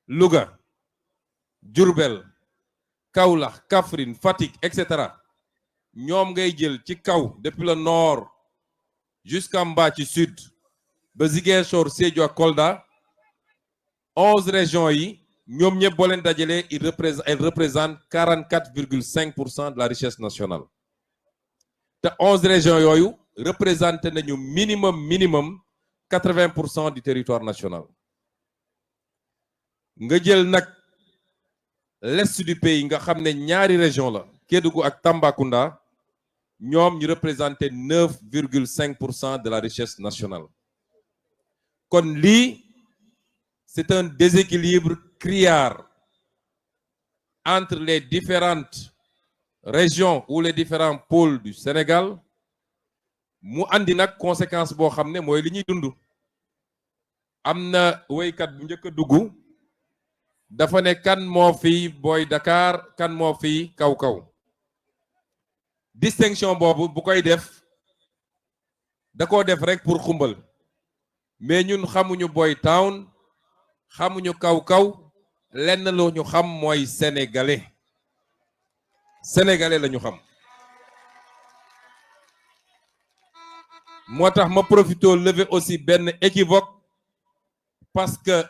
Louga, Diourbel, Kaolack, Kaffrine, Fatick, etc. ñoom ngay jël ci kaw depuis le nord jusqu'en bas ci sud ba Ziguinchor, Sédhiou ak Kolda 11 régions yi ñoom ñëpp boo leen dajalee elles représentent 44,5% de la richesse nationale te 11 régions yooyu représenté nañu minimum 80% du territoire national nga jël nag l'est du pays nga xam ne ñaari région la Kédougou ak Tambacounda ñoom ñu représenté 9,5% de la richesse nationale kon lii c'est un déséquilibre criard entre les différentes régions ou les différents pôles du Sénégal mu andi nag conséquence boo xam ne mooy li ñuy dund am na woykat bu njëkk a dugg dafa ne kan moo fi Boy Dakar kan moo fi kaw-kaw distinction boobu bu koy def da koo def rek pour xumbal mais ñun xamuñu Boy Town xamuñu kaw-kaw lenn lu ñu xam mooy sénégalais la ñu xam moo tax ma profité lever aussi benn équivoque parce que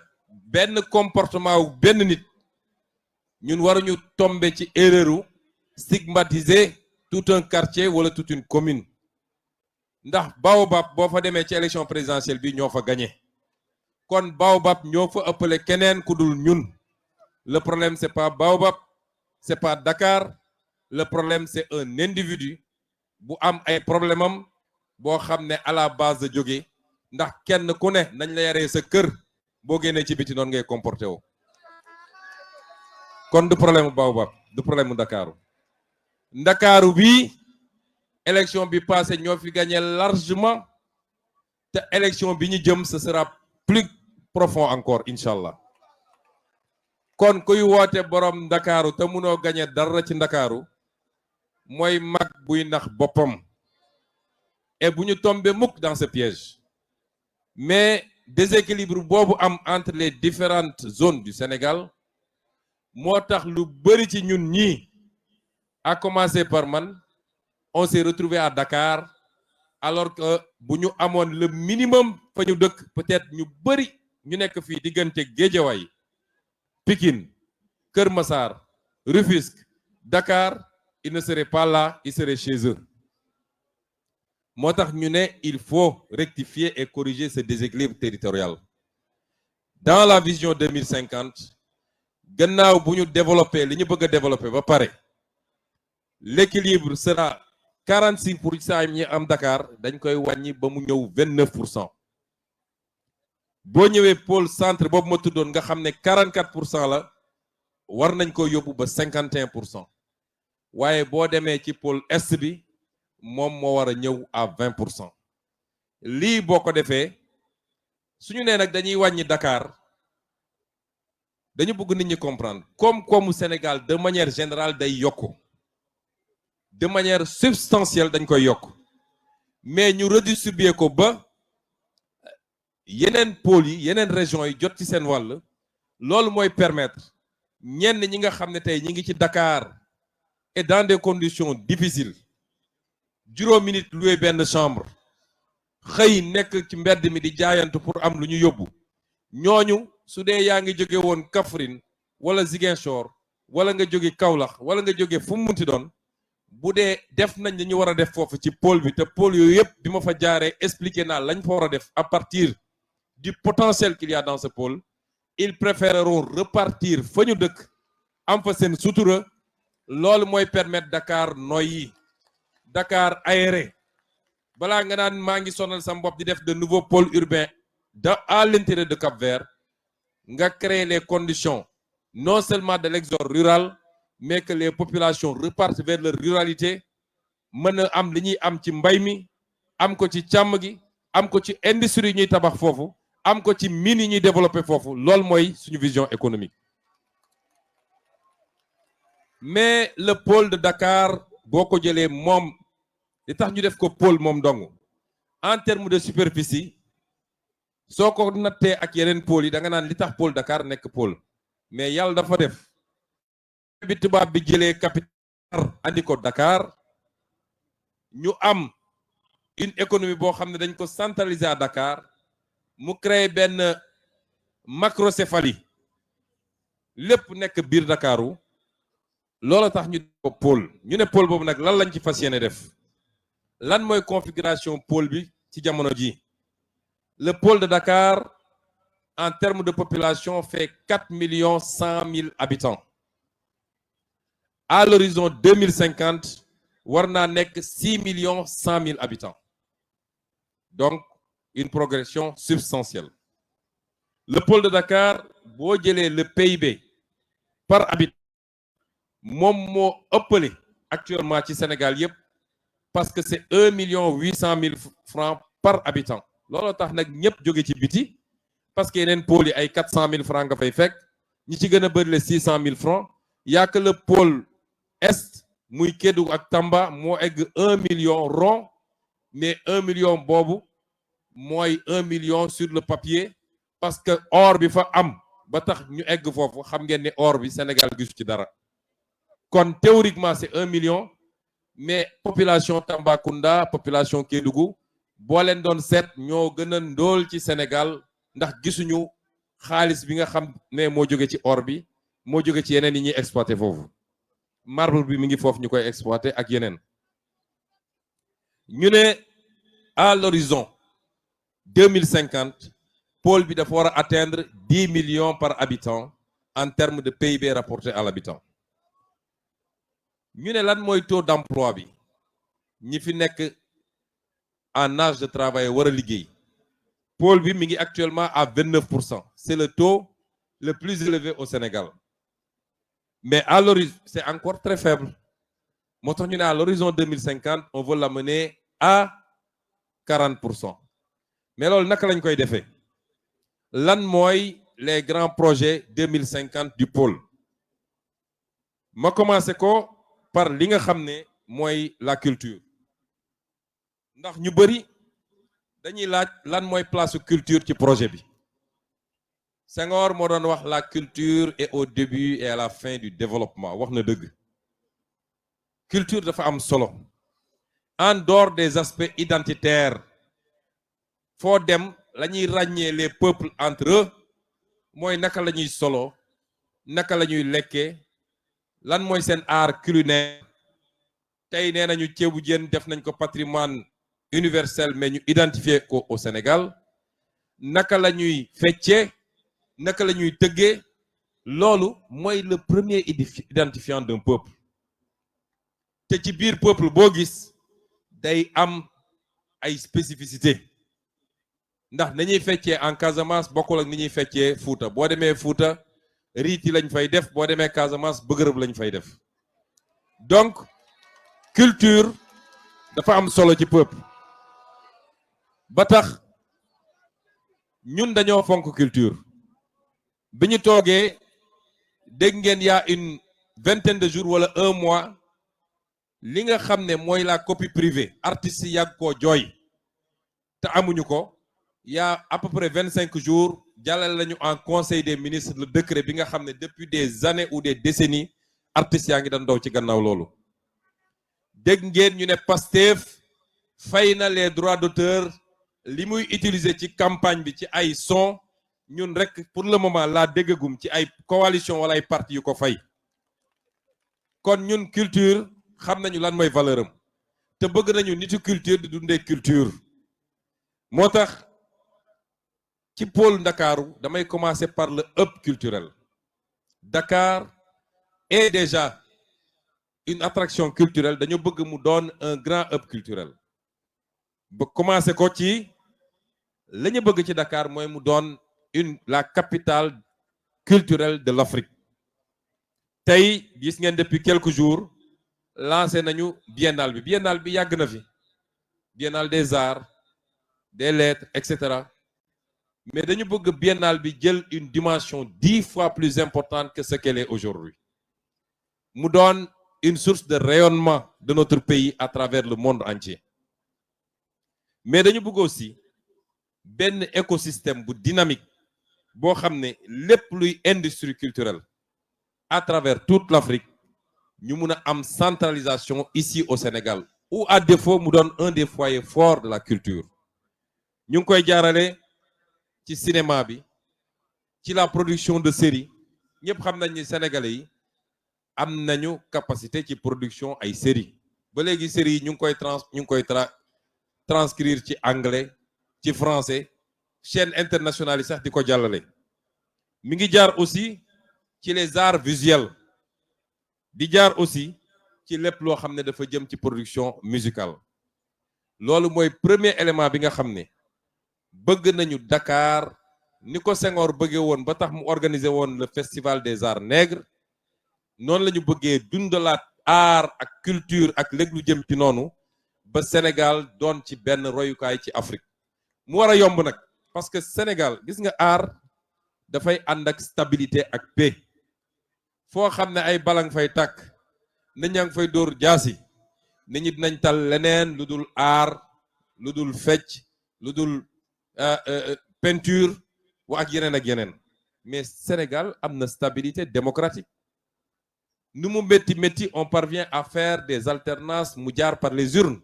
benn comportement wu benn nit ñun waruñu tomber ci erreur stigmatiser tout un quartier wala toute une commune ndax Baobab boo fa demee ci élection présidentielle bi ñoo fa gagné kon Baobab ñoo fa ëppale keneen ku dul ñun le problème c'est pas Baobab c'est pas Dakar le problème c'est un individu bu am ay problème am boo xam ne à la base de jóge ndax kenn ku ne nañ la yaree sa kër boo génnee ci biti noonu ngay comporté woo kon du problème mu Baobab du problème mu Ndakaaru bi élection bi passé ñoo fi gagné largement te élection bi ñu jëm ce sera plus profond encore incha allah kon kuy woote borom Ndakaaru te munoo gagné dara ci Ndakaaru mooy mag buy nax boppam et bu ñu tombé mukk dans ce piège mais déséquilibre boobu am entre les différentes zones du Sénégal moo tax lu bari ci ñun ñii à commencer par man on s'est retrouvé à Dakar alors que bu ñu amoon le minimum fa ñu dëkk peut-être ñu bari ñu nekk fii diggante Guédiawaye Pikine Kër Massar Rufisque Dakar ils ne seraient pas là ils seraient chez eux moo tax ñu ne il faut rectifier et corriger ce déséquilibre territorial dans la vision 2050 gannaaw bu ñu développer li ñu bëgg a développer ba pare l'équilibre sera 46% ñi am Dakar dañ koy wàññi ba mu ñëw 29%. boo ñëwee pôle centre boobu ma tuddoon nga xam ne 44% la war nañ ko yóbbu ba 51%. waaye boo demee ci pôle est bi moom moo war a ñëw à 20%. lii boo ko defee suñu nee nag dañuy wàññi Dakar dañu bëgg nit ñi comprendre koom-koomu Sénégal de manière générale day yokku de manière substantielle dañ koy yokk mais ñu redistribuer ko ba yeneen pôles yi yeneen régions yi jot ci seen wàll loolu mooy permettre ñenn ñi nga xam ne tey ñi ngi ci Dakar et dans des conditions difficiles juróomi nit loué benn chambre xëy nekk ci mbedd mi di jaayantu pour am lu ñu yóbbu ñooñu su dee yaa ngi jóge woon Kaffrine wala Ziguinchor wala nga jóge Kaolack wala nga jóge fu mu munti doon bu dee def nañ li ñu war a def foofu ci pôle bi te pôle yooyu yëpp bi ma fa jaaree expliqué naa lañ fa war a def à partir du potentiel qu'il y a dans ce pôle ils préféreront repartir fa ñu dëkk am fa seen sutura loolu mooy permettre Dakar noyyi Dakar aéré balaa nga naan maa ngi sonal sa bopp di def de nouveaux pôles urbains à l'intérieur de Cap-Vert nga créer les conditions non seulement de l'exode rural mais que les populations repartent vers leur ruralité mën a am li ñuy am ci mbay mi am ko ci càmm gi am ko ci industrie yi ñuy tabax foofu am ko ci mines yi ñuy développer foofu loolu mooy suñu vision économique mais le pôle de Dakar boo ko jëlee moom li tax ñu def ko pôle moom dong en termes de superficie soo ko nattee ak yeneen pôle yi da nga naan li tax pôle Dakar nekk pôle mais yàlla dafa def bi tubaab bi jëlee capital andi ko Dakar ñu am une économie boo xam ne dañ ko centraliser à Dakar mu créer benn macrocéphalie lépp nekk biir Dakaru loolu tax ñu ko pôle ñu ne pôle boobu nag lan lañ ci fas yéene def lan mooy configuration pôle bi ci jamono ji le pôle de Dakar en termes de population fait 4,1 millions habitants à l'horizon 2050 war naa nekk 6,1 millions habitants donc une progression substantielle le pôle de Dakar boo jëlee le PIB par habitant moom moo ëppale actuellement ci Sénégal yépp parce que c'est 1,8 million francs par habitant looloo tax nag ñëpp jóge ci biti parce que yeneen pôle yi ay 400 000 francs nga fay fekk ñi ci gën a bëri le 600 000 francs y'a que le pôle est muy Kédougou ak Tamba moo egg 1 million rond mais 1 million boobu mooy 1 million sur le papier parce que or bi fa am ba tax ñu egg foofu xam ngeen ni or bi Sénégal gisu ci dara kon théoriquement c'est 1 million mais population Tambacounda population Kédougou boo leen doon seet ñoo gën a ndóol ci Sénégal ndax gisuñu xaalis bi nga xam ne moo jóge ci or bi moo jóge ci yeneen yi ñuy exploité foofu marbre bi mi ngi foofu ñu koy exploité ak yeneen ñu ne à l'horizon 2050 pôle bi dafa war a atteindre 10 millions par habitant en termes de PIB rapporté à l'habitant ñu ne lan mooy taux d'emploi bi ñi fi nekk en âge de travail war a liggéey pôle bi mi ngi actuellement à 29%. C'est le taux le plus élevé au Sénégal mais à l'horizon c'est encore très faible moo tax ñu ne à l'horizon 2050 on veut l'amener à 40%. mais loolu naka lañ koy defee lan mooy les grands projets 2050 du pôle ma commencé ko par li nga xam ne mooy la culture ndax ñu bëri dañuy laaj lan mooy place culture ci projet bi Senghor moo doon wax la culture est au début et à la fin du développement wax na dëgg culture dafa am solo en dehors des aspects identitaires foo dem la ñuy ràññee les peuples entre eux mooy naka la ñuy solo naka la ñuy lekkee lan mooy seen art culinaire tey nee nañu ceebu jën def nañ ko patrimoine universel mais ñu identifier ko au Sénégal naka la ñuy feccee naka la ñuy tëggee loolu mooy le premier identifiant d'un peuple te ci biir peuple boo gis day am ay spécificité ndax nañuy feccee en Casamance bokkul ak ni ñuy feccee Fouta boo demee Fouta riiti lañ fay def boo demee Casamance bëgërëb lañ fay def donc culture dafa am solo ci peuple ba tax ñun dañoo fonk culture bi ñu toogee dégg ngeen y'a une vingtaine de jours wala un mois li nga xam ne mooy la copie privée artistes yi yàgg koo jooy te amuñu ko y'a à peu près 25 jours jàllale lañu en conseil des ministres le décret bi nga xam ne depuis des années ou des décennies artistes yaa ngi doon daw ci gannaaw loolu dégg ngeen ñu ne Pastef fay na les droits d'auteur li muy utiliser ci campagne bi ci ay son ñun rek pour le moment laa déggagum ci ay coalition wala ay parti yu ko fay kon ñun culture xam nañu lan mooy valeur am te bëgg nañu nitu culture di dundee culture moo tax ci pôle Ndakaaru damay commencer par le hub culturel Dakar est déjà une attraction culturelle dañu bëgg mu doon un grand hub culturel ba commencer ko ci la ñu bëgg ci Dakar mooy mu doon la capitale culturelle de l'Afrique tey gis ngeen depuis quelques jours lancé nañu biennale bi yàgg na fi biennale des arts des lettres etc. mais dañu bëgg biennale bi jël une dimension 10 fois plus importante que ce qu'elle est aujourd'hui mu doon une source de rayonnement de notre pays à travers le monde entier mais dañu bëgg aussi benn écosystème bu dynamique boo xam ne lépp luy industrie culturelle à travers toute l'Afrique ñu mun a am centralisation ici au Sénégal ou à défaut mu doon un des foyers forts de la culture ñu ngi koy jaarale ci cinéma bi ci la production de séries ñëpp xam nañ ni sénégalais yi am nañu capacité ci production ay séries ba léegi séries yi ñu ngi koy transcrire ci anglais ci français chaîne internationale yi sax di ko jàllale mi ngi jaar aussi ci les arts visuels di jaar aussi ci lépp loo xam ne dafa jëm ci production musicale loolu mooy premier élément bi nga xam ne bëgg nañu Dakar ni ko Senghor bëggee woon ba tax mu organiser woon le festival des arts nègres noonu la ñu bëggee dundalaat art ak culture ak léegi lu jëm ci noonu ba Sénégal doon ci benn royukaay ci Afrique mu war a yomb nag parce que Sénégal gis nga art dafay ànd ak stabilité ak paix foo xam ne ay balang fay tàkk nit ñaa ngi fay dóor jaasi nit ñi dinañ tal leneen lu dul art lu dul fecc lu dul peinture ak yeneen mais Sénégal am na stabilité démocratique nu mu métti on parvient à faire des alternances mu jaar par les urnes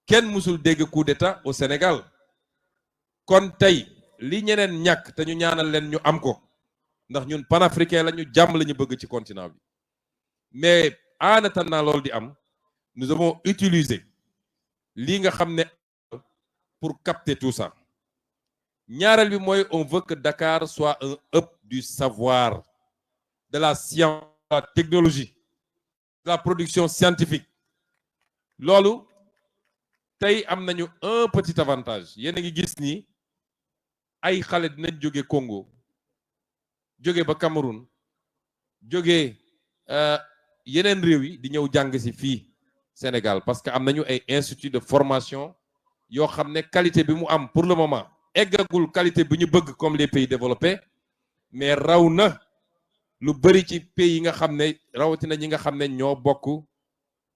kenn musul dégg coup d'état au Sénégal kon tey li ñeneen ñàkk te ñu ñaanal leen ñu am ko ndax ñun panafricain la ñu jàmm la ñu bëgg ci continent bi mais en attendant loolu di am nous avons utilisé lii nga xam ne pour capter tout ça ñaareel bi mooy on veut que Dakar soit un hub du savoir de la science de la technologie de la production scientifique loolu tey am nañu un petit avantage yéen a ngi gis ni ay xale dinañ jóge Congo jóge ba Cameroun jóge yeneen réew yi di ñëw jàng si fii Sénégal parce que am nañu ay institut de formation yoo xam ne qualité bi mu am pour le moment eggagul qualité bi ñu bëgg comme les pays développés mais raw na lu bari ci pays yi nga xam ne rawatina ñi nga xam ne ñoo bokk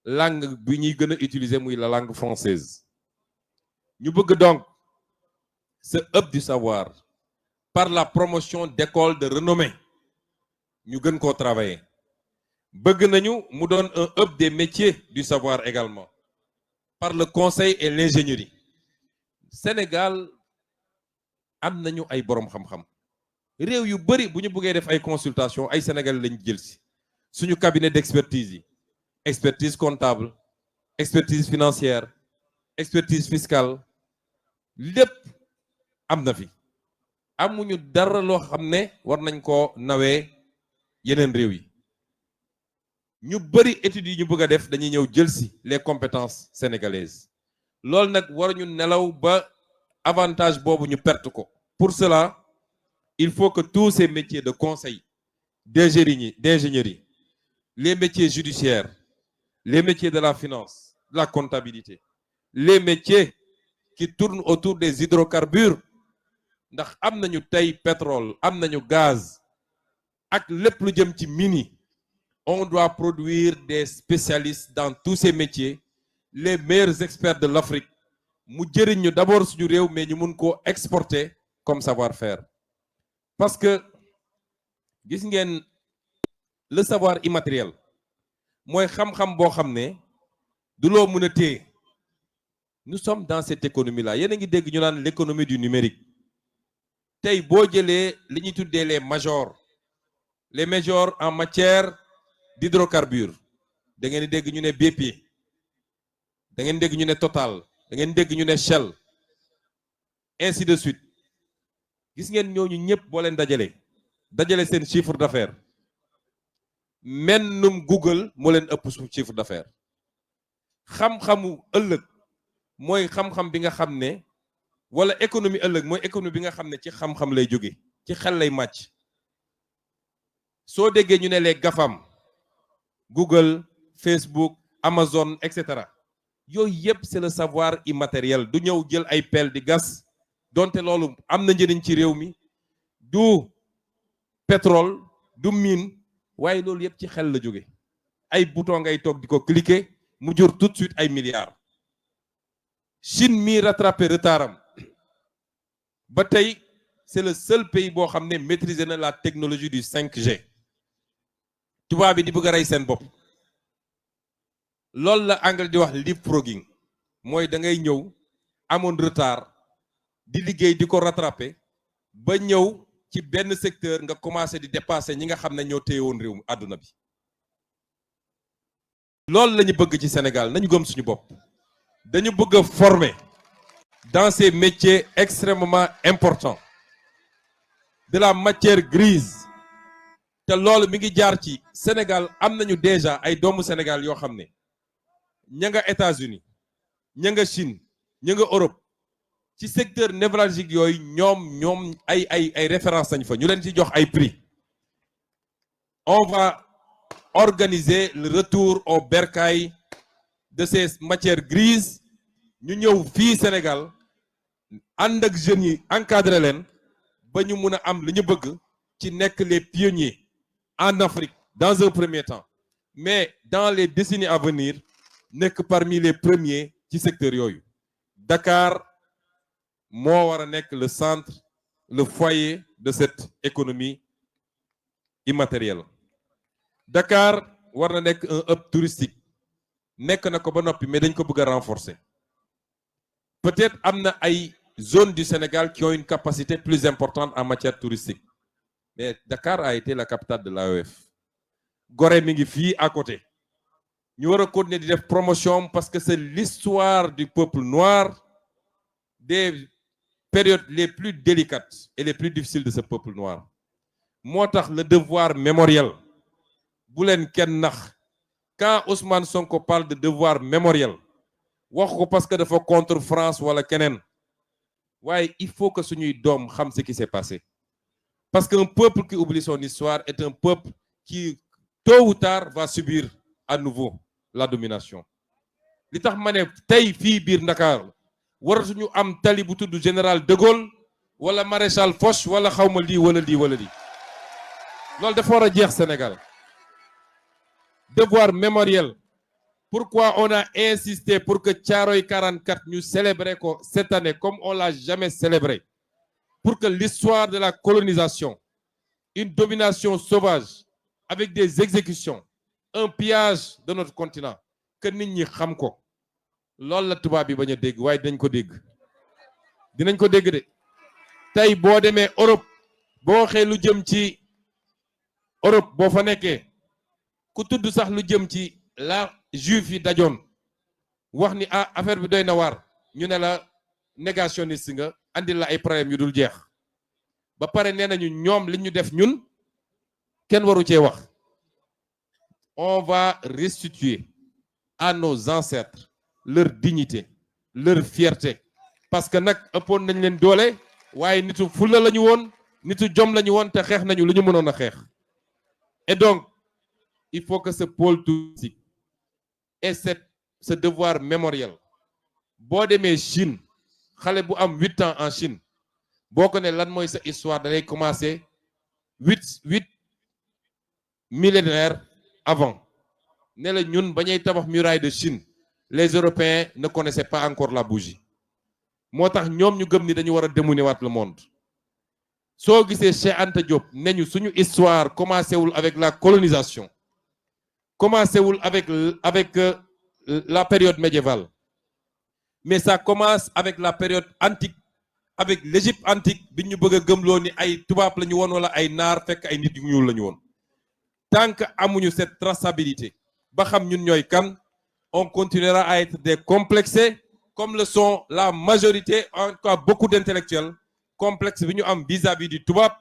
langue bi ñuy gën a utiliser muy la langue française ñu bëgg donc ce hub du savoir par la promotion d'écoles de renommée ñu gën koo travailler bëgg nañu mu doon un hub des métiers du savoir également par le conseil et l'ingénierie Sénégal am nañu ay boroom xam-xam réew yu bari bu ñu bëggee def ay consultation ay Sénégalais lañu jël si suñu cabinet d'expertise yi expertise comptable expertise financière expertise fiscale lépp am na fi amuñu dara loo xam ne war nañ ko nawee yeneen réew yi ñu bari études yi ñu bëgg a def dañuy ñëw jël si les compétences sénégalaises loolu nag waruñu nelaw ba avantage boobu ñu perte ko pour cela il faut que tous ces métiers de conseil d'ingénierie les métiers judiciaires les métiers de la finance de la comptabilité les métiers qui tournent autour des hydrocarbures ndax am nañu tey pétrole am nañu gaz ak lépp lu jëm ci mine on doit produire des spécialistes dans tous ces métiers les meilleurs experts de l'Afrique mu jëriñ ñu d'abord suñu réew mais ñu mun koo exporter comme savoir-faire parce que gis ngeen le savoir immatériel mooy xam-xam boo xam ne du loo mën a téye nous sommes dans cette économie là yéen a ngi dégg ñu naan l'économie du numérique tey boo jëlee li ñuy tuddee les majors en matière d'hydrocarbures da ngeen di dégg ñu ne BP da ngeen dégg ñu ne Total da ngeen dégg ñu ne Shell ainsi de suite gis ngeen ñooñu ñëpp boo leen dajale seen chiffre d'affaires mennum Google moo leen ëpp su chiffre d'affaires xam-xamu ëllëg mooy xam-xam bi nga xam ne wala économie ëllëg mooy économie bi nga xam ne ci xam-xam lay jóge ci xel lay màcc soo déggee ñu ne les GAFAM Google Facebook Amazon etc yooyu yëpp c'est le savoir immatériel du ñëw jël ay pelle di gas donte loolu am na njëriñ ci réew mi du pétrole du mine waaye loolu yëpp ci xel la jóge ay bouton ngay toog di ko cliquer mu jur tout de suite ay milliards Chine mi rattrapé retardam ba tey c'est le seul pays boo xam ne maîtriser na la technologie du 5G tubaab bi di bëgg a rey seen bopp loolu la anglais di wax leapfrogging mooy da ngay ñëw amoon retard di liggéey di ko rattraper ba ñëw ci benn secteur nga commencé di dépasser ñi nga xam ne ñoo téye woon réew àdduna bi loolu la ñu bëgg ci Sénégal nañu gëm suñu bopp dañu bëgg a former dans ces métiers extrêmement importants de la matière grise te loolu mi ngi jaar ci Sénégal am nañu déjà ay doomu Sénégal yoo xam ne ña nga États-Unis ña nga Chine ña nga Europe ci secteur névralgique yooyu ñoom ay références lañ fa ñu leen ci jox ay prix on va organiser le retour au bercail de ces matières grises ñu ñëw fii Sénégal ànd ak jeunes yi encadré leen ba ñu mun a am li ñu bëgg ci nekk les pionniers en Afrique dans un premier temps mais dans les décennies à venir nekk parmi les premiers ci secteur yooyu Dakar moo war a nekk le centre le foyer de cette économie immatérielle Dakar war na nekk un hub touristique nekk na ko ba noppi mais dañ ko bëgg a renforcer peut-être am na ay zones du Sénégal qui ont une capacité plus importante en matière touristique mais Dakar a été la capitale de l'AOF Gorée mi ngi fii à côté ñu war a continuer di def promotion parce que c'est l'histoire du peuple noir des périodes les plus délicates et les plus difficiles de ce peuple noir moo tax le devoir mémoriel bu leen kenn nax quand Ousmane Sonko parle de devoir mémoriel wax ko parce que dafa contre France wala keneen waaye il faut que suñuy doom xam ce qui s'est passé parce qu'un peuple qui oublie son histoire est un peuple qui tôt ou tard va subir à nouveau la domination li tax ma ne tey fii biir Ndakaaru waratuñu am tali bu tudd général de Gaulle wala maréchal Foch wala xawma lii wala lii wala lii loolu dafa war a jeex Sénégal devoir mémoriel pourquoi on a insisté pour que Thiaroye 44 ñu célébrer ko cette année comme on l'a jamais célébré pour que l'histoire de la colonisation une domination sauvage avec des exécutions un pillage de notre continent que nit ñi xam ko loolu la tubaab bi bañ a dégg waaye dinañ ko dégg de tey boo demee Europe boo waxee lu jëm ci Europe boo fa nekkee ku tudd sax lu jëm ci la juif yi dajoon wax ni affaire bi doy na waar ñu ne la négationniste nga andil la ay problème yu dul jeex ba pare nee nañu ñoom li ñu def ñun kenn waru cee wax on va restituer à nos ancêtres leur dignité leur fierté parce que nag ëppoon nañ leen doole waaye nitu fulla la ñu woon nitu jom la ñu woon te xeex nañu lu ñu mënoon a xeex et donc il faut que ce pôle touristique et ce devoir mémoriel boo demee Chine xale bu am 8 ans en Chine boo ko ne lan mooy sa histoire da ngay commencer huit millénaires avant ne la ñun ba ñuy tabax muraille de Chine les Européens ne connaissaient pas encore la bougie moo tax ñoom ñu gëm ni dañu war a démouliner waat le monde soo gisee Cheikh Anta Diop ne ñu suñu histoire commencé wul avec la colonisation commencé wul avec la période médiévale mais ça commence avec la période antique avec l'Égypte antique bi ñu bëgg a gëmloo ni ay tubaab la ñu woon wala ay naar fekk ay nit yu ñuul la ñu woon tant que amuñu cette traçabilité ba xam ñun ñooy kan on continuera à être des complexés comme le sont la majorité en tout cas beaucoup d'intellectuels complexe bi ñu am vis-à-vis du tubaab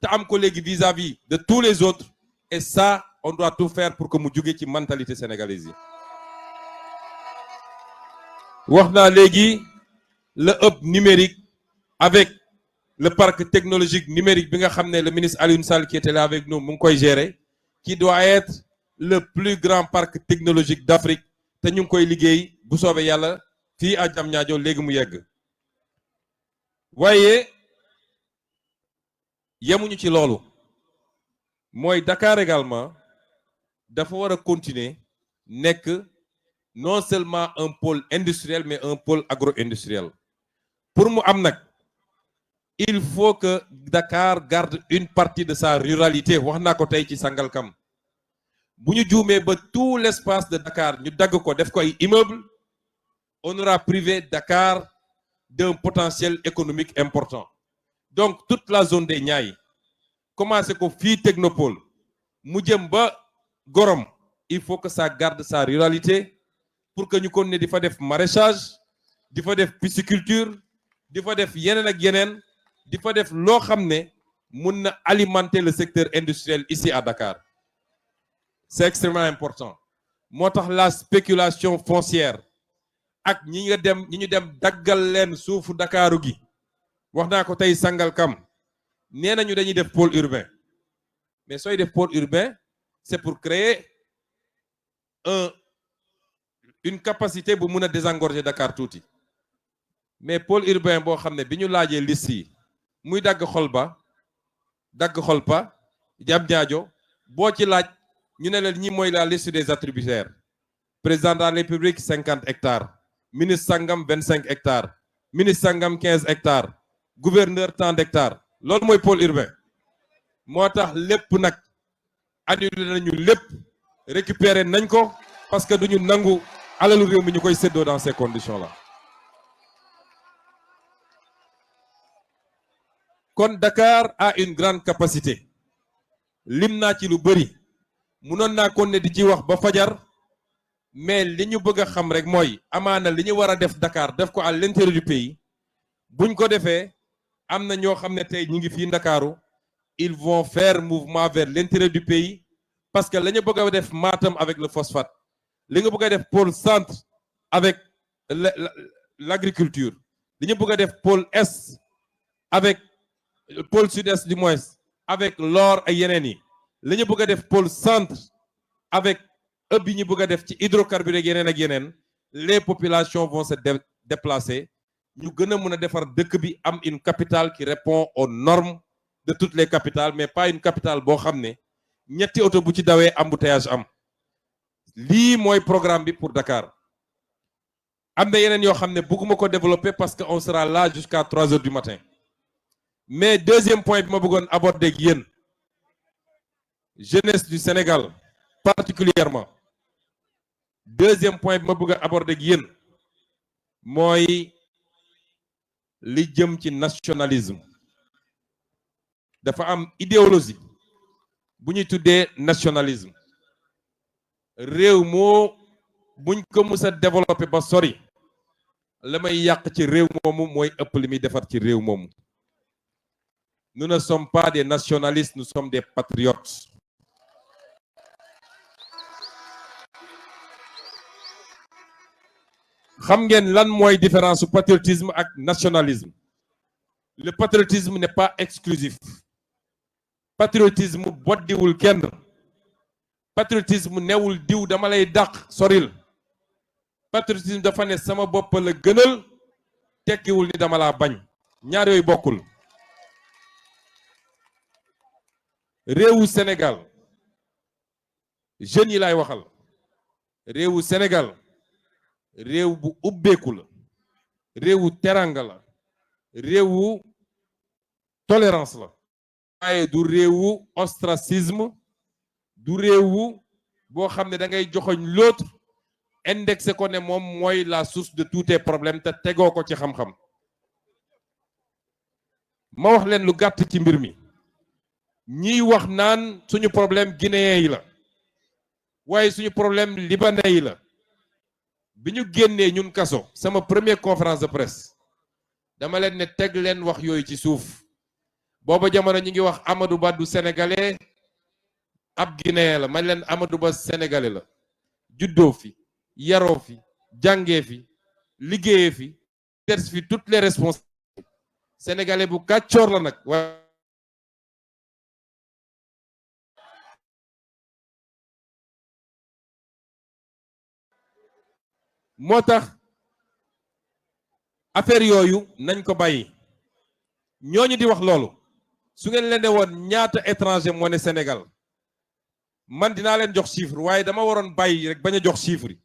te am ko léegi vis-à-vis de tous les autres et ça on doit tout faire pour que mu jóge ci mentalité sénégalaise yi wax naa léegi le hub numérique avec le parc technologique numérique bi nga xam ne le ministre Alioune Sall qui était là avec nous mu ngi koy gérer qui doit être le plus grand parc technologique d'Afrique te ñu ngi koy liggéey bu soobee yàlla fii à Diamniadio léegi mu yegg waaye yemuñu ci loolu mooy Dakar également dafa war a continuer nekk non seulement un pôle industriel mais un pôle agro-industriel pour mu am nag il faut que Dakar garde une partie de sa ruralité wax naa ko tey ci Sangalkam bu ñu juumee ba tout l'espace de Dakar ñu dagg ko def ko ay immeuble on aura privé Dakar d'un potentiel économique important donc toute la zone des Niayes commencé ko fii Technopole mu jëm ba Gorom il faut que ça garde sa ruralité pour que ñu continuer di fa def maraîchage di fa def pisciculture di fa def yeneen ak yeneen di fa def loo xam ne mun na alimenter le secteur industriel ici à Dakar c'est extrêmement important moo tax la spéculation foncière ak ñi ñu dem daggal leen suufu Dakaru gi wax naa ko tey Sangalkam nee nañu dañuy def pôle urbain mais sooy def pôle urbain c'est pour créer une capacité bu mun a désengorger Dakar tuuti mais pôle urbain boo xam ne bi ñu laajee liste yi muy dagg Xolpa Diamniadio boo ci laaj ñu ne leen ñi mooy la liste des attributaires président de la République 50 hectares ministre sangam 25 hectares ministre sangam 15 hectares gouverneur tant d'hectares loolu mooy pôle urbain moo tax lépp nag annulé nañu lépp récupérer nañ ko parce que duñu nangu alalu réew mi ñu koy séddoo dans ces conditions là kon Dakar a une grande capacité lim naa ci lu bëri munoon naa kon ne di ci wax ba fajar mais li ñu bëgg a xam rek mooy amaana li ñu war a def Dakar def ko à l'intérieur du pays buñ ko defee am na ñoo xam ne tey ñu ngi fii Ndakaaru ils vont faire mouvement vers l'intérieur du pays parce que la ñu bëgg a def Matam avec le phosphate li nga bëgg a def pôle centre avec l'agriculture li ñu bëgg a def pôle est avec pôle sud-est du moins avec l'or ay yeneen yi li ñu bëgg a def pôle centre avec ëpp yi ñu bëgg a def ci hydrocarbures yeneen ak yeneen les populations vont se déplacer ñu gën a mën a defar dëkk bi am une capitale qui répond aux normes de toutes les capitales mais pas une capitale boo xam ne ñetti oto bu ci dawee embouteillage am lii mooy programme bi pour Dakar am na yeneen yoo xam ne bëgguma ko développer parce que on sera là jusqu'à 3 heures du matin mais deuxième point bi ma bëggoon aborder ak yéen jeunesse du Sénégal particulièrement deuxième point bi ma bëgg a aborder ak yéen mooy li jëm ci nationalisme dafa am idéologie bu ñuy tuddee nationalisme réew moo buñ ko mës a développer ba sori la may yàq ci réew moomu mooy ëpp li muy defar ci réew moomu nous ne sommes pas des nationalistes nous sommes des patriotes xam ngeen lan mooy différence su patriotisme ak nationalisme le patriotisme n'est pas exclusif patriotisme boddiwul kenn patriotisme newul diw dama lay dàq soril patriotisme dafa ne sama bopp la gënal tekkiwul ni dama laa bañ ñaar yooyu bokkul réewu Sénégal jeunes yi laay waxal réewu Sénégal réew bu ubbeeku la réewu teranga la réewu tolérance la waaye du réewu ostracisme du réewu boo xam ne da ngay joxoñ l'autre indexé ko ne moom mooy la source de tous tes problèmes te tegoo ko ci xam-xam ma wax leen lu gàtt ci mbir mi ñiy wax naan suñu problème guinéen yi la waaye suñu problème libanais yi la bi ñu génnee ñun kaso sama première conférence de presse dama leen ne teg leen wax yooyu ci suuf booba jamono ñi ngi wax Amadou Ba du sénégalais ab guinéen la man leen Amadou Ba sénégalais la juddoo fi yaroo fi jàngee fi liggéeyee fi ters fi toutes les responsabilités sénégalais bu kàccoor la nag waaye moo tax affaire yooyu nañ ko bàyyi ñooñu di wax loolu su ngeen leen ne woon ñaata étranger moo ne Sénégal man dinaa leen jox chiffre waaye dama waroon bàyyi rek bañ a jox chiffre yi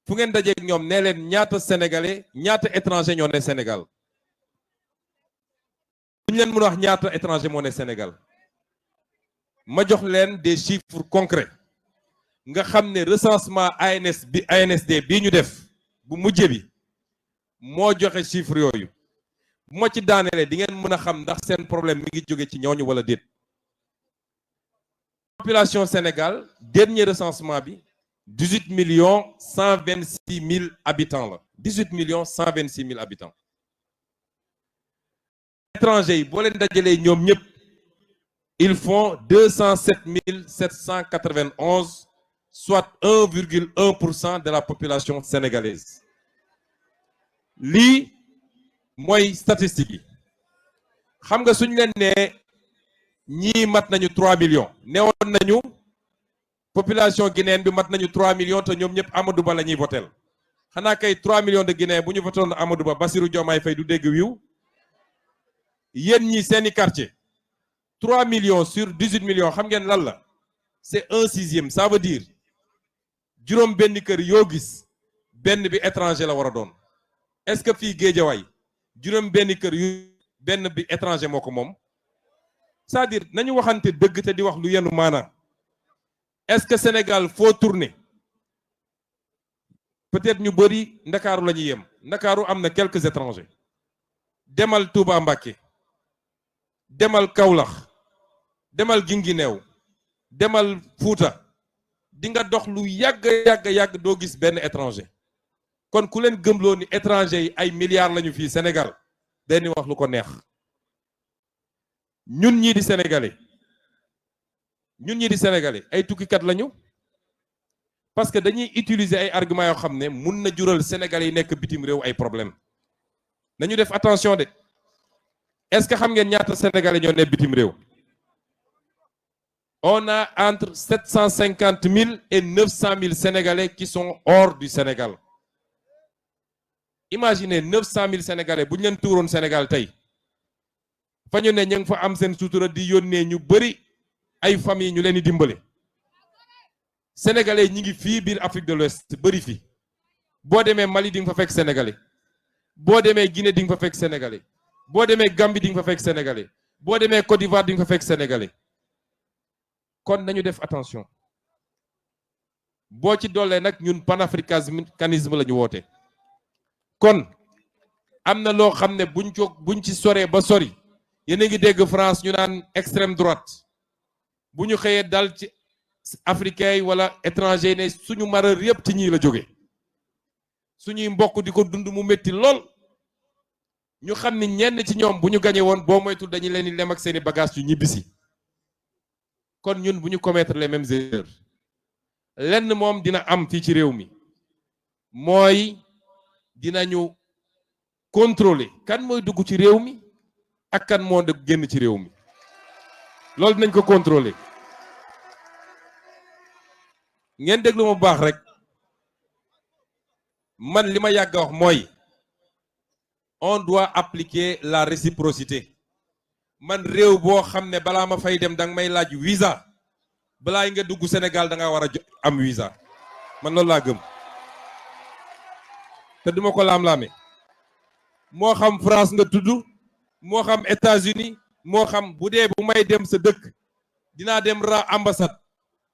fu ngeen dajeeg ñoom nee leen ñaata sénégalais ñaata étranger ñoo ne Sénégal ñu leen mën a wax ñaata étranger moo ne Sénégal ma jox leen des chiffres concrets nga xam ne recensement ANSD bii ñu def bu mujjee bi moo joxe chiffres yooyu bu ma ci daanelee di ngeen mën a xam ndax seen problème mi ngi jóge ci ñooñu wala déet. Population Sénégal dernier recensement bi 18 millions 126 000 habitants la 18 millions 126 000 habitants. Étrangers yi boo leen dajalee ñoom ñëpp ils font 207 791 soit 1,1% de la population sénégalaise. lii mooy statistique yi xam nga suñu leen nee ñii mat nañu 3 millions newoon nañu population guinéenne bi mat nañu 3 millions te ñoom ñëpp Amadou Ba la ñuy votel xanaa kay 3 millions de Guinéens bu ñu votoon Amadou Ba Bassirou Diomaye Faye du dégg wiw yéen ñi seeni quartier 3 millions sur 18 millions xam ngeen lan la c'est 1/6, ça veut dire juróom benn kër yoo gis benn bi étranger la war a doon. Est-ce que fii Guédiawaye juróom benn kër yu benn bi étranger moo ko moom c'est-à-dire nañu waxante dëgg te di wax lu yenu maana. Est-ce que Sénégal faut tourner peut-être ñu bëri Ndakaaru la ñuy yem Ndakaaru am na quelques étrangers demal Touba Mbacké demal Kaolack demal Guinguinéo demal Fouta di nga dox lu yàgg doo gis benn étranger. kon ku leen gëmloo ni étranger yi ay milliards lañu fii Sénégal dañuy wax lu ko neex. ñun ñii di sénégalais ay tukkikat lañu parce que dañuy utiliser ay arguments yoo xam ne mun na jural sénégalais yi nekk bitim réew ay problème nañu def attention de. Est-ce que xam ngeen ñaata sénégalais ñoo ne bitim réew? On a entre 750 000 et 900 000 sénégalais qui sont hors du Sénégal. Imaginez 900 000 sénégalais bu ñu leen tuuroon Sénégal tey fa ñu ne ñu ngi fa am seen sutura di yónnee ñu bëri ay famille ñu leen di dimbale. Sénégalais ñi ngi fii biir Afrique de l'Ouest bëri fi boo demee Mali di nga fa fekk sénégalais boo demee Guinée di nga fa fekk sénégalais boo demee Gambie di nga fa fekk sénégalais boo demee Côte d'Ivoire di nga fa fekk sénégalais. kon nañu def attention boo ci dollee nag ñun panafricanisme la ñu woote. kon am na loo xam ne buñ ci soree ba sori yéen a ngi dégg France ñu naan extrême droite bu ñu xëyee dal ci africain yi wala étranger ne suñu malheur yëpp ci ñii la jóge suñuy mbokk di ko dund mu métti lool ñu xam ni ñenn ci ñoom bu ñu gañe woon boo moytul dañu leen di lem ak seeni bagage yu ñibbisi. kon ñun bu ñu commettre les mêmes erreurs lenn moom dina am fii ci réew mi mooy dinañu contrôler kan mooy dugg ci réew mi ak kan moo génn ci réew mi loolu dinañ ko contrôler. ngeen déglu ma bu baax rek man li ma yàgg a wax mooy on doit appliquer la réciprocité. man réew boo xam ne balaa ma fay dem danga may laaj visa balaa nga dugg Sénégal da nga war a am visa man loolu laa gëm te duma ko laam-laame moo xam France nga tudd moo xam États-Unis moo xam bu dee bu may dem sa dëkk dinaa dem ambassade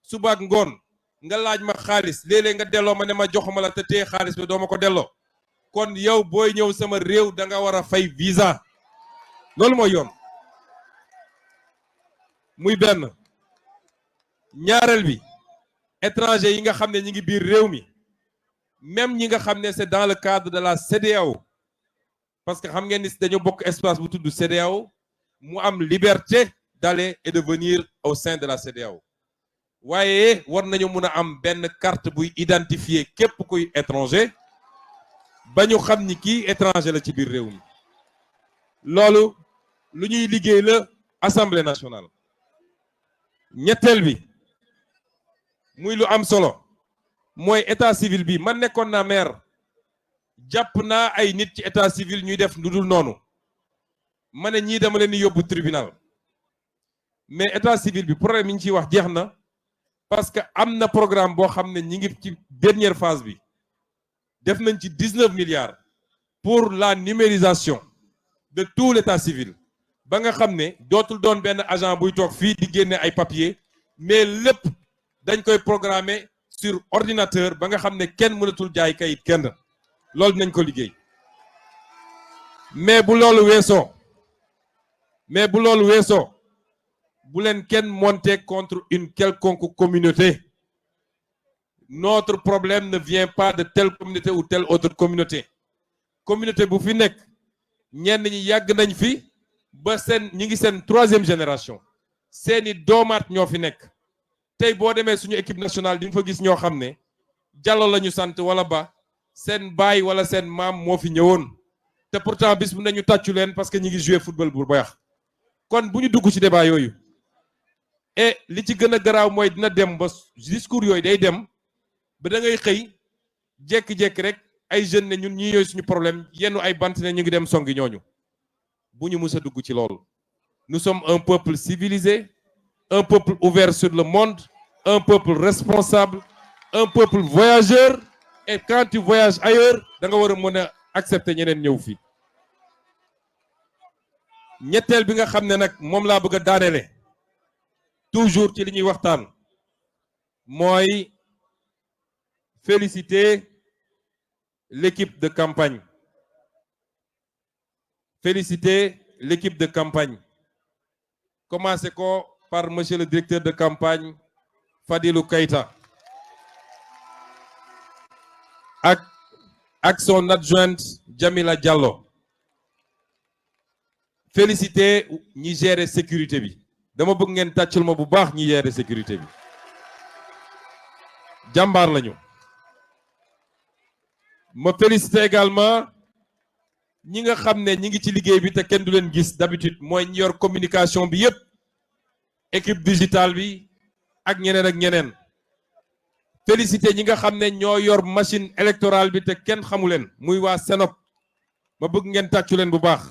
suba ak ngoon nga laaj ma xaalis léeg-léeg nga delloo ma ne ma joxuma la te téye xaalis bi doo ma ko delloo kon yow booy ñëw sama réew da nga war a fay visa loolu mooy yoon. muy benn ñaareel bi étranger yi nga xam ne ñi ngi biir réew mi même ñi nga xam ne c'est dans le cadre de la CEDEAO parce que xam ngeen ni dañoo bokk espace bu tudd CEDEAO mu am liberté d'aller et de venir au sein de la CEDEAO waaye war nañu mun a am benn carte buy identifier képp kuy étranger ba ñu xam ni kii étranger la ci biir réew mi loolu lu ñuy liggéey la Assemblée nationale. ñetteel bi muy lu am solo mooy état civil bi man nekkoon naa maire jàpp naa ay nit ci état civil ñuy def lu dul noonu ma ne ñii dama leen di yóbbu tribunal mais état civil bi problème yi ñu ciy wax jeex na parce que am na programme boo xam ne ñi ngi ci dernière phase bi def nañ ci 19 milliards pour la numérisation de tout l'état civil ba nga xam ne dootul doon benn agent buy toog fii di génne ay papier mais lépp dañ koy programmer sur ordinateur ba nga xam ne kenn mënatul jaay kayit kenn loolu dinañ ko liggéey mais bu loolu weesoo bu leen kenn monter contre une quelconque communauté. Notre problème ne vient pas de telle communauté ou telle autre communauté. Communauté bu fi nekk ñenn ñi yàgg nañ fi ba ñi ngi seen 3e génération seeni doomaat ñoo fi nekk tey boo demee suñu équipe nationale di nga fa gis ñoo xam ne Diallo la ñu sant wala Ba seen baay wala seen maam moo fi ñëwoon te pourtant bis bu nañu tàccu leen parce que ñi ngi jouer football bu baax kon bu ñu dugg ci débat yooyu et li ci gën a garaaw mooy dina dem ba discours yooyu day dem ba da ngay xëy jékki-jékki rek ay jeunes ne ñun ñii yooyu suñu problème yenn ay bant ne ñu ngi dem songi ñooñu bu ñu mus a dugg ci loolu. Nous sommes un peuple civilisé, un peuple ouvert sur le monde, un peuple responsable, un peuple voyageur et quand tu voyages ailleurs da nga war a mën a accepter ñeneen ñëw fii. ñetteel bi nga xam ne nag moom laa bëgg a daanele toujours ci li ñuy waxtaan mooy féliciter l'équipe de campagne. Féliciter l'équipe de campagne. Commencez par monsieur le directeur de campagne Fadilou Keïta ak son adjointe Jamila Diallo. Féliciter ñi gérer sécurité bi. Dama bëgg ngeen tàccul ma bu baax ñi gérer sécurité bi. Jàmbaar lañu. Ma féliciter également ñi nga xam ne ñi ngi ci liggéey bi te kenn du leen gis d'habitude mooy ñi yor communication bi yépp équipe digitale bi ak ñeneen féliciter ñi nga xam ne ñoo yor machine électorale bi te kenn xamu leen muy waa Senop ma bëgg ngeen tàccu leen bu baax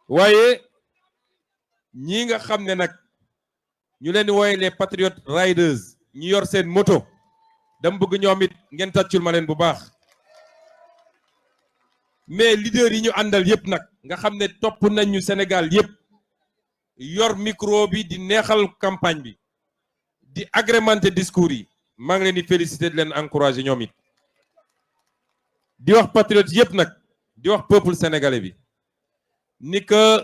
waaye ñi nga xam ne nag ñu leen di wooye les patriotes riders ñi yor seen moto dama bëgg ñoom it ngeen tàccul ma leen bu baax mais leader yi ñu àndal yépp nag nga xam ne topp nañu Sénégal yépp yor micro bi di neexal campagne bi di agrémenter discours yi maa ngi leen di féliciter di leen encourager ñoom it di wax patriote yépp nag di wax peuple sénégalais bi ni que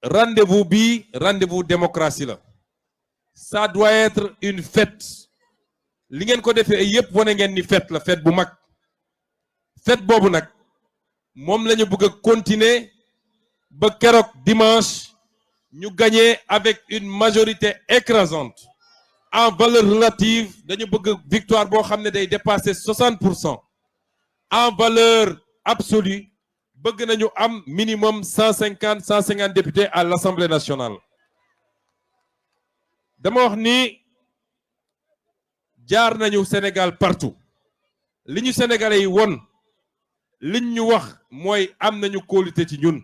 rendez-vous bi rendez-vous démocratie la ça doit être une fête li ngeen ko defee yépp wane ngeen ni fête la fête bu mag fête boobu nag moom la ñu bëgg a continuer ba keroog dimanche ñu gagner avec une majorité écrasante en valeur relative dañu bëgg victoire boo xam ne day dépasser 60% en valeur absolue bëgg nañu am minimum 150 députés à l'Assemblée nationale dama wax ni jaar nañu Sénégal partout li ñu sénégalais yi won liñ ñu wax mooy am nañu kóolute ci ñun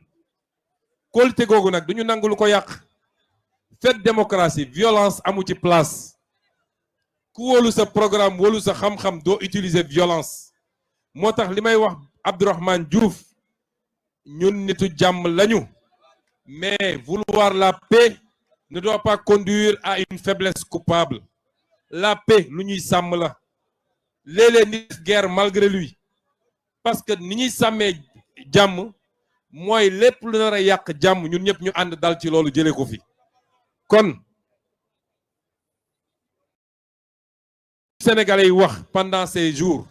kóolute googu nag duñu nangu lu ko yàq fête démocratie violence amu ci place ku wóolu sa programme wóolu sa xam-xam doo utiliser violence moo tax li may wax Abdourahmane Diouf ñun nitu jàmm lañu mais vouloir la paix ne doit pas conduire à une faiblesse coupable la paix lu ñuy sàmm la léeg-léeg nit guerre malgré lui parce que ni ñuy sàmmee jàmm mooy lépp lu nar a yàq jàmm ñun ñëpp ñu ànd dal ci loolu jëlee ko fi kon sénégalais yi wax pendant ces jours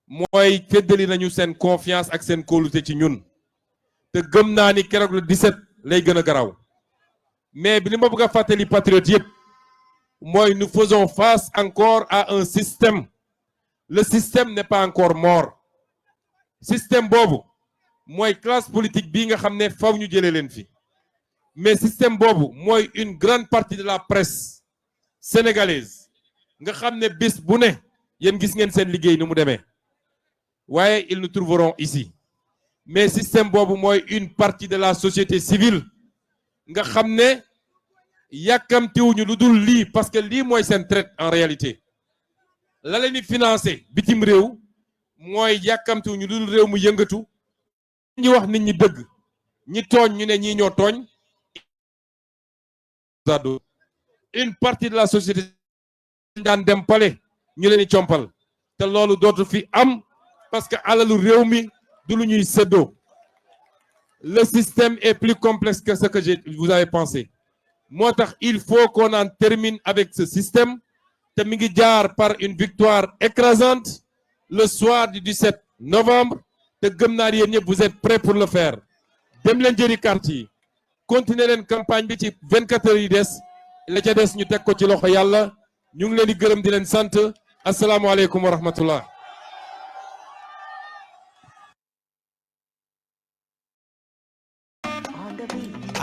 mooy feddali nañu seen confiance ak seen kóolute ci ñun te gëm naa ni keroog le 17 lay gën a garaw mais bi li ma bëgg a fàttali patriote yëpp mooy nous faisons face encore à un système le système n'est pas encore mort système boobu mooy classe politique bii nga xam ne faw ñu jëlee leen fi mais système boobu mooy une grande partie de la presse sénégalaise nga xam ne bis bu ne yéen gis ngeen seen liggéey ni mu demee waaye ils nous trouveront ici mais système boobu mooy une partie de la société civile nga xam ne yàkkamtiwuñu lu dul lii parce que lii mooy seen traite en réalité la leen di financer bitim réew mooy yàkkamtiwuñu lu dul réew mu yëngatu ñi wax nit ñi dëgg ñi tooñ ñu ne ñii ñoo tooñ. Une partie de la société daan dem pale ñu leen di compal te loolu dootu fi am parce que alalu réew mi du lu ñuy séddoo. Le système est plus complexe que ce que vous avez pensé. moo tax il faut qu'on en termine avec ce système te mi ngi jaar par une victoire écrasante le soir du 17 novembre te gëm naa yéen ñëpp vous êtes prêts pour le faire. dem leen jëri carte yi continuer leen campagne bi ci 24 heures yi des la ca des ñu teg ko ci loxo yàlla ñu ngi leen di gërëm di leen sant asalaamualeykum wa rahmatullah.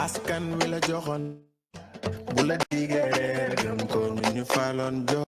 askan wi la joxoon bu la digee gëm ko ñu faloon jox